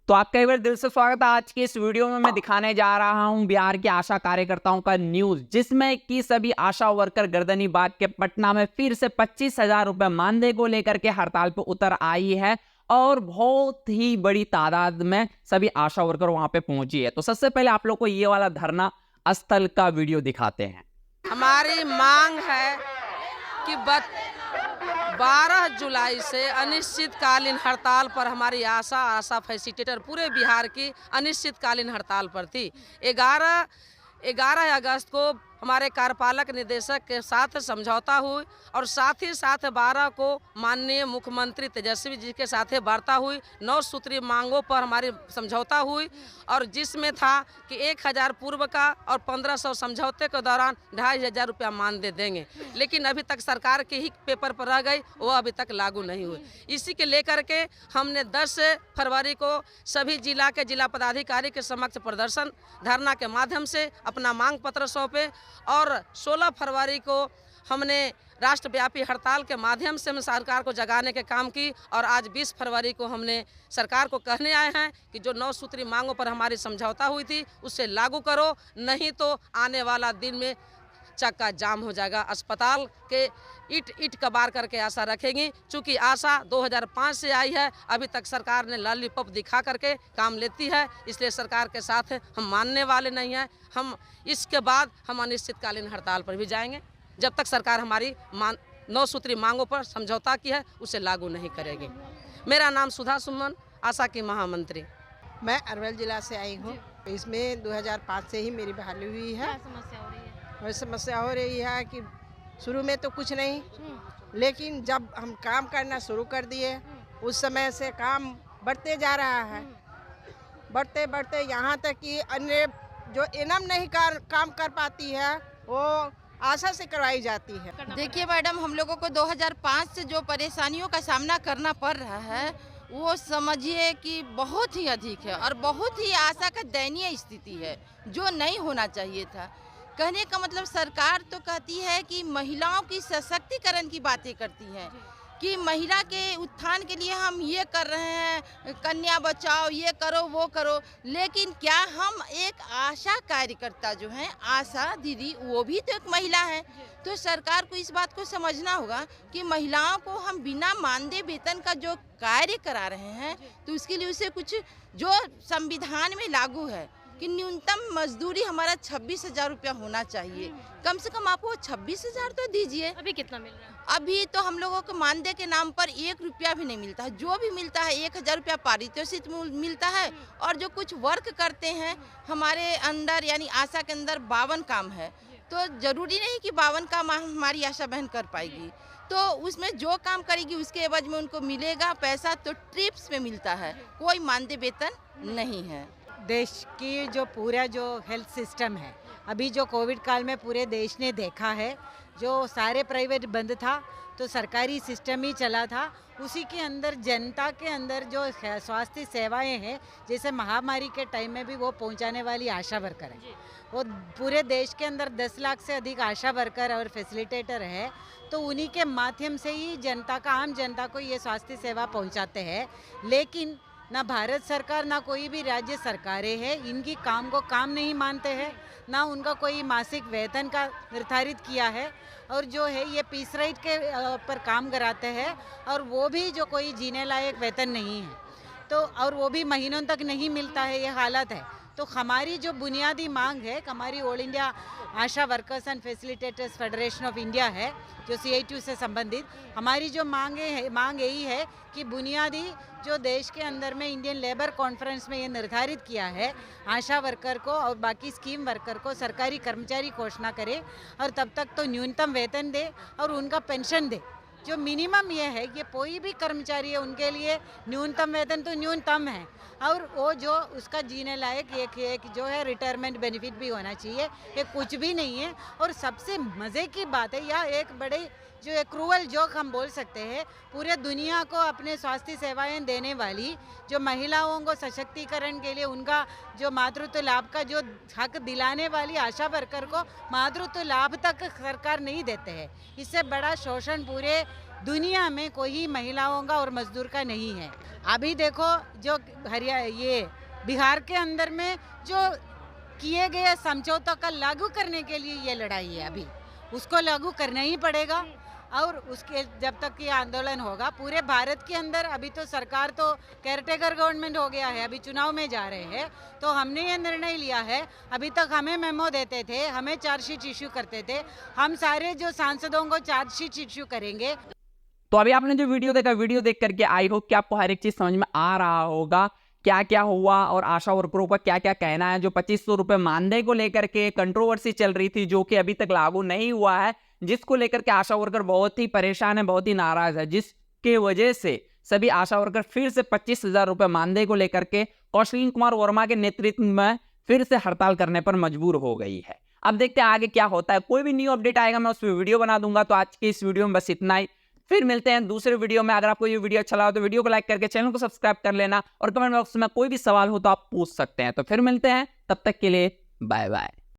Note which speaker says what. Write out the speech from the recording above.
Speaker 1: तो आपका एक बार दिल से स्वागत है। आज के इस वीडियो में मैं दिखाने जा रहा हूं बिहार के आशा कार्यकर्ताओं का न्यूज, जिसमें कि सभी आशा वर्कर गर्दनी बाग के पटना में फिर से 25,000 रुपए मानदेय को लेकर के हड़ताल पर उतर आई है और बहुत ही बड़ी तादाद में सभी आशा वर्कर वहां पे पहुंची है। तो सबसे पहले आप लोग को ये वाला धरना स्थल का वीडियो दिखाते हैं।
Speaker 2: हमारी मांग है कि 12 जुलाई से अनिश्चितकालीन हड़ताल पर हमारी आशा फैसिलिटेटर पूरे बिहार की अनिश्चितकालीन हड़ताल पर थी। 11 अगस्त को हमारे कार्यपालक निदेशक के साथ समझौता हुई और साथ ही साथ 12 को माननीय मुख्यमंत्री तेजस्वी जी के साथ वार्ता हुई। 9 सूत्री मांगों पर हमारी समझौता हुई और जिसमें था कि 1,000 पूर्व का और 1,500 समझौते के दौरान 2,500 रुपया मानदेय देंगे, लेकिन अभी तक सरकार के ही पेपर पर रह गई, वो अभी तक लागू नहीं हुई। इसी के लेकर के हमने 10 फरवरी को सभी जिला के जिला पदाधिकारी के समक्ष प्रदर्शन धरना के माध्यम से अपना मांग पत्र सौंपे और 16 फरवरी को हमने राष्ट्रव्यापी हड़ताल के माध्यम से हम सरकार को जगाने के काम की और आज 20 फरवरी को हमने सरकार को कहने आए हैं कि जो 9 सूत्री मांगों पर हमारी समझौता हुई थी उसे लागू करो, नहीं तो आने वाला दिन में चक्का जाम हो जाएगा। अस्पताल के ईट कबार करके आशा रखेंगी। चूँकि आशा 2005 से आई है, अभी तक सरकार ने लॉलीपॉप दिखा करके काम लेती है, इसलिए सरकार के साथ हम मानने वाले नहीं हैं। हम इसके बाद हम अनिश्चितकालीन हड़ताल पर भी जाएंगे जब तक सरकार हमारी 9 सूत्री मांगों पर समझौता की है उसे लागू नहीं करेगी। मेरा नाम सुधा सुमन, आशा की महामंत्री।
Speaker 3: मैं अरवल जिला से आई हूँ। इसमें 2005 से ही मेरी बहाली हुई है। और समस्या हो रही है कि शुरू में तो कुछ नहीं, लेकिन जब हम काम करना शुरू कर दिए उस समय से काम बढ़ते जा रहा है, बढ़ते बढ़ते यहाँ तक कि अन्य जो इनाम नहीं काम कर पाती है वो आशा से करवाई जाती है।
Speaker 4: देखिए मैडम, हम लोगों को 2005 से जो परेशानियों का सामना करना पड़ रहा है वो समझिए कि बहुत ही अधिक है और बहुत ही आशा का दयनीय स्थिति है, जो नहीं होना चाहिए था। कहने का मतलब सरकार तो कहती है कि महिलाओं की सशक्तिकरण की बातें करती है कि महिला के उत्थान के लिए हम ये कर रहे हैं, कन्या बचाओ, ये करो वो करो, लेकिन क्या हम एक आशा कार्यकर्ता जो हैं, आशा दीदी, वो भी तो एक महिला है। तो सरकार को इस बात को समझना होगा कि महिलाओं को हम बिना मानदेय वेतन का जो कार्य करा रहे हैं तो उसके लिए उसे कुछ जो संविधान में लागू है कि न्यूनतम मजदूरी हमारा 26,000 रुपया होना चाहिए। कम से कम आप वो 26,000 तो दीजिए।
Speaker 5: अभी कितना मिल रहा है?
Speaker 4: अभी तो हम लोगों को मानदेय के नाम पर 1 रुपया भी नहीं मिलता है। जो भी मिलता है 1,000 रुपया पारितोषिक मिलता है और जो कुछ वर्क करते हैं हमारे अंदर, यानी आशा के अंदर 52 काम है, तो जरूरी नहीं कि 52 काम हमारी आशा बहन कर पाएगी। तो उसमें जो काम करेगी उसके एवज में उनको मिलेगा पैसा, तो ट्रिप्स में मिलता है, कोई मानदेय वेतन नहीं है।
Speaker 3: देश की जो पूरा जो हेल्थ सिस्टम है, अभी जो कोविड काल में पूरे देश ने देखा है, जो सारे प्राइवेट बंद था तो सरकारी सिस्टम ही चला था। उसी के अंदर जनता के अंदर जो स्वास्थ्य सेवाएं हैं, जैसे महामारी के टाइम में भी वो पहुंचाने वाली आशा वर्कर है, वो पूरे देश के अंदर 10 लाख से अधिक आशा वर्कर और फैसिलिटेटर है, तो उन्हीं के माध्यम से ही जनता का, आम जनता को ये स्वास्थ्य सेवा पहुंचाते हैं। लेकिन ना भारत सरकार ना कोई भी राज्य सरकारें हैं, इनकी काम को काम नहीं मानते हैं, ना उनका कोई मासिक वेतन का निर्धारित किया है, और जो है ये पीस राइट के पर काम कराते हैं और वो भी जो कोई जीने लायक वेतन नहीं है, तो और वो भी महीनों तक नहीं मिलता है, ये हालत है। तो हमारी जो बुनियादी मांग है, हमारी all India Asha workers and facilitators federation of India है जो CITU से संबंधित, हमारी जो मांग यही है कि बुनियादी जो देश के अंदर में इंडियन लेबर कॉन्फ्रेंस में ये निर्धारित किया है, आशा वर्कर को और बाकी स्कीम वर्कर को सरकारी कर्मचारी घोषणा करे और तब तक तो न्यूनतम वेतन दे और उनका पेंशन दे। जो मिनिमम ये है कि कोई भी कर्मचारी है उनके लिए न्यूनतम वेतन तो न्यूनतम है, और वो जो उसका जीने लायक एक जो है रिटायरमेंट बेनिफिट भी होना चाहिए। ये कुछ भी नहीं है। और सबसे मज़े की बात है, या एक बड़े जो एक क्रूअल जोक हम बोल सकते हैं, पूरे दुनिया को अपने स्वास्थ्य सेवाएं देने वाली जो महिलाओं को सशक्तिकरण के लिए उनका जो मातृत्व लाभ का जो हक दिलाने वाली आशा वर्कर को मातृत्व लाभ तक सरकार नहीं देते हैं। इससे बड़ा शोषण पूरे दुनिया में कोई महिलाओं का और मजदूर का नहीं है। अभी देखो जो ये बिहार के अंदर में जो किए गए समझौतों का लागू करने के लिए ये लड़ाई है, अभी उसको लागू करना ही पड़ेगा। और उसके जब तक ये आंदोलन होगा पूरे भारत के अंदर, अभी तो सरकार तो केयरटेकर गवर्नमेंट हो गया है, अभी चुनाव में जा रहे हैं, तो हमने ये निर्णय लिया है। अभी तक हमें मेमो देते थे, हमें चार्जशीट इश्यू करते थे, हम सारे जो सांसदों को चार्जशीट इश्यू करेंगे।
Speaker 1: तो अभी आपने जो वीडियो देखा, वीडियो देख करके आई होप कि आपको हर एक चीज समझ में आ रहा होगा क्या क्या हुआ और आशा वर्करों का क्या क्या कहना है। जो 2500 रुपए मानदेय को लेकर के कंट्रोवर्सी चल रही थी, जो कि अभी तक लागू नहीं हुआ है, जिसको लेकर के आशा वर्कर बहुत ही परेशान है, बहुत ही नाराज है, जिसके वजह से सभी आशा वर्कर फिर से 25,000 रुपए मानदेय को लेकर के कौशल कुमार वर्मा के नेतृत्व में फिर से हड़ताल करने पर मजबूर हो गई है। अब देखते हैं आगे क्या होता है। कोई भी न्यू अपडेट आएगा मैं उस पर वीडियो बना दूंगा। तो आज की इस वीडियो में बस इतना ही, फिर मिलते हैं दूसरे वीडियो में। अगर आपको ये वीडियो अच्छा लगा तो वीडियो को लाइक करके चैनल को सब्सक्राइब कर लेना, और कमेंट बॉक्स में कोई भी सवाल हो तो आप पूछ सकते हैं। तो फिर मिलते हैं, तब तक के लिए बाय बाय।